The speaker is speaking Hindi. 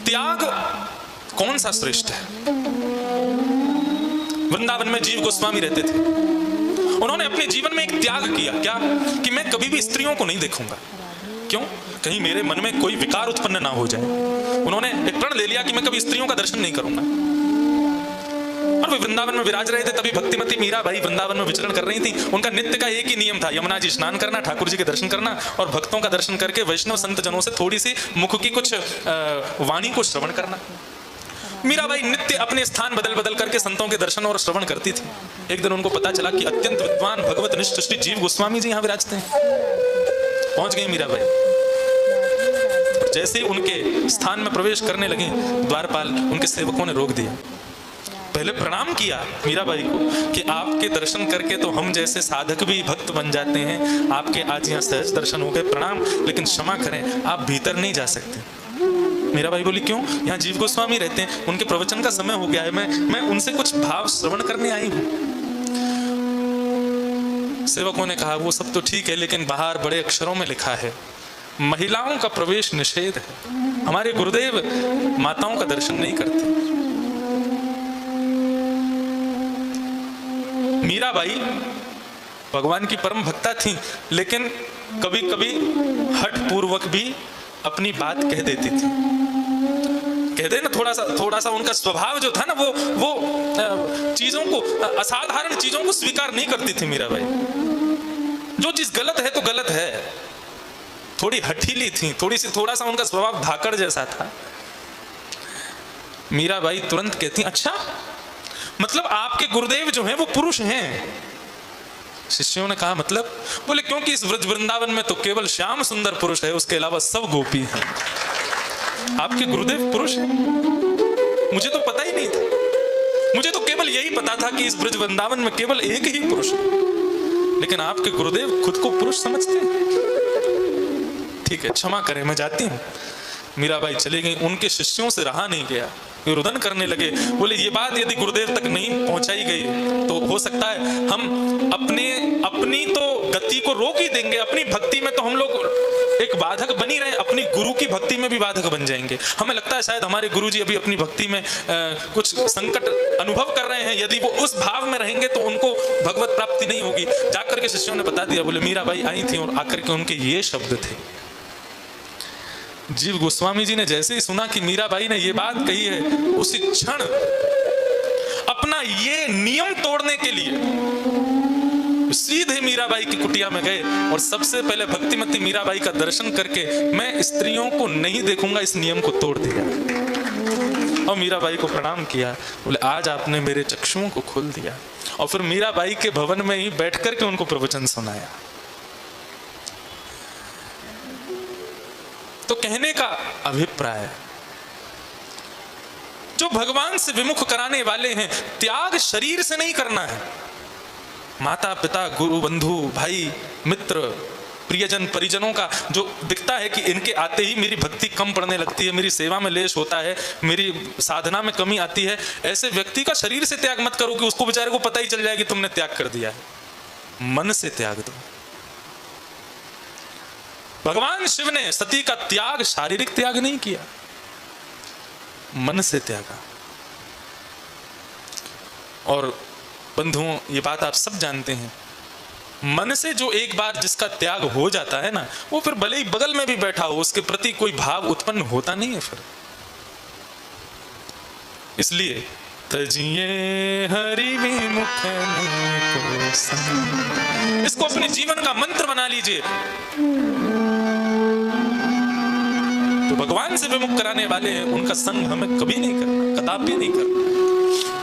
त्याग कौन सा श्रेष्ठ है? वृंदावन में जीव गोस्वामी रहते थे, उन्होंने अपने जीवन में एक त्याग किया, क्या? कि मैं कभी भी स्त्रियों को नहीं देखूंगा। क्यों? कहीं मेरे मन में कोई विकार उत्पन्न ना हो जाए। उन्होंने एक प्रण ले लिया कि मैं कभी स्त्रियों का दर्शन नहीं करूंगा। और वे वृंदावन में विराज रहे थे, तभी भक्तिमती मीराबाई वृंदावन में विचरण कर रही थी। उनका नित्य का एक ही नियम था, यमुना जी स्नान करना, ठाकुर जी के दर्शन करना और भक्तों का दर्शन करके वैष्णव संत जनों से थोड़ी सी मुख की कुछ वाणी को श्रवण करना। मीराबाई नित्य अपने स्थान बदल बदल करके संतों के दर्शन और श्रवण करती थी। एक दिन उनको पता चला कि अत्यंत विद्वान भगवत निष्ठ श्री जीव गोस्वामी जी यहाँ विराजते हैं। पहुंच गई मीराबाई। जैसे ही उनके स्थान में प्रवेश करने लगी, द्वारपाल उनके सेवकों ने रोक दिया। पहले प्रणाम किया मीराबाई को कि आपके दर्शन करके तो हम जैसे साधक भी भक्त बन जाते हैं, आपके आज यहाँ सहज दर्शन हो गए, प्रणाम, लेकिन क्षमा करें, आप भीतर नहीं जा सकते। मीराबाई बोली, क्यों? यहाँ जीव गोस्वामी रहते हैं, उनके प्रवचन का समय हो गया है, मैं उनसे कुछ भाव श्रवण करने आई हूँ। सेवकों ने कहा, वो सब तो ठीक है, लेकिन बाहर बड़े अक्षरों में लिखा है महिलाओं का प्रवेश निषेध है। हमारे गुरुदेव माताओं का दर्शन नहीं करते। मीराबाई भगवान की परम भक्ता थी, लेकिन कभी कभी हठ पूर्वक भी अपनी बात कह देती थी। कहते ना, थोड़ा सा उनका स्वभाव जो था ना, वो चीजों को, असाधारण चीजों को स्वीकार नहीं करती थी मीराबाई। जो चीज गलत है तो गलत है। थोड़ी हठीली थी, थोड़ा सा उनका स्वभाव धाकड़ जैसा था। मीराबाई तुरंत कहती, अच्छा मतलब आपके गुरुदेव जो हैं वो पुरुष हैं? शिष्यों ने कहा, मतलब? बोले, क्योंकि इस व्रज वृंदावन में तो केवल श्याम सुंदर पुरुष है, उसके अलावा सब गोपी हैं। आपके गुरुदेव पुरुष हैं? मुझे तो पता ही नहीं था। मुझे तो केवल यही पता था कि इस व्रज वृंदावन में केवल एक ही पुरुष है, लेकिन आपके गुरुदेव खुद को पुरुष समझते हैं। ठीक है, क्षमा करें, मैं जाती हूँ। मीराबाई चली गई। उनके शिष्यों से रहा नहीं गया, वे रुदन करने लगे। बोले, ये बात यदि गुरुदेव तक नहीं पहुंचाई गई तो हो सकता है हम अपनी तो गति को रोक ही देंगे। अपनी भक्ति में तो हम लोग एक बाधक बनी रहे, अपनी गुरु की भक्ति में भी बाधक बन जाएंगे। हमें लगता है शायद हमारे गुरुजी अभी अपनी भक्ति में कुछ संकट अनुभव कर रहे हैं, यदि वो उस भाव में रहेंगे तो उनको भगवत प्राप्ति नहीं होगी। जाकर के शिष्यों ने बता दिया। बोले, मीराबाई आई थी और आकर के उनके ये शब्द थे। जीव गोस्वामी जी ने जैसे ही सुना कि मीराबाई ने ये बात कही है, उसी क्षण अपना ये नियम तोड़ने के लिए सीधे मीराबाई की कुटिया में गए और सबसे पहले भक्तिमती मीराबाई का दर्शन करके मैं स्त्रियों को नहीं देखूंगा, इस नियम को तोड़ दिया और मीराबाई को प्रणाम किया। बोले, आज आपने मेरे चक्षुओं को खोल दिया। और फिर मीराबाई के भवन में ही बैठ करके उनको प्रवचन सुनाया। तो कहने का अभिप्राय, जो भगवान से विमुख कराने वाले हैं, त्याग शरीर से नहीं करना है। माता पिता, गुरु, बंधु, भाई, मित्र, प्रियजन, परिजनों का जो दिखता है कि इनके आते ही मेरी भक्ति कम पड़ने लगती है, मेरी सेवा में लेश होता है, मेरी साधना में कमी आती है, ऐसे व्यक्ति का शरीर से त्याग मत करो कि उसको बेचारे को पता ही चल जाए कि तुमने त्याग कर दिया है। मन से त्याग दो। भगवान शिव ने सती का त्याग शारीरिक त्याग नहीं किया, मन से त्यागा। और बंधुओं, ये बात आप सब जानते हैं, मन से जो एक बार जिसका त्याग हो जाता है ना, वो फिर भले ही बगल में भी बैठा हो, उसके प्रति कोई भाव उत्पन्न होता नहीं है फिर। इसलिए तजिए हरि विमुख को संग, इसको अपने जीवन का मंत्र बना लीजिए। तो भगवान से विमुख कराने वाले हैं, उनका संग हमें कभी नहीं करना, कदापि नहीं करना।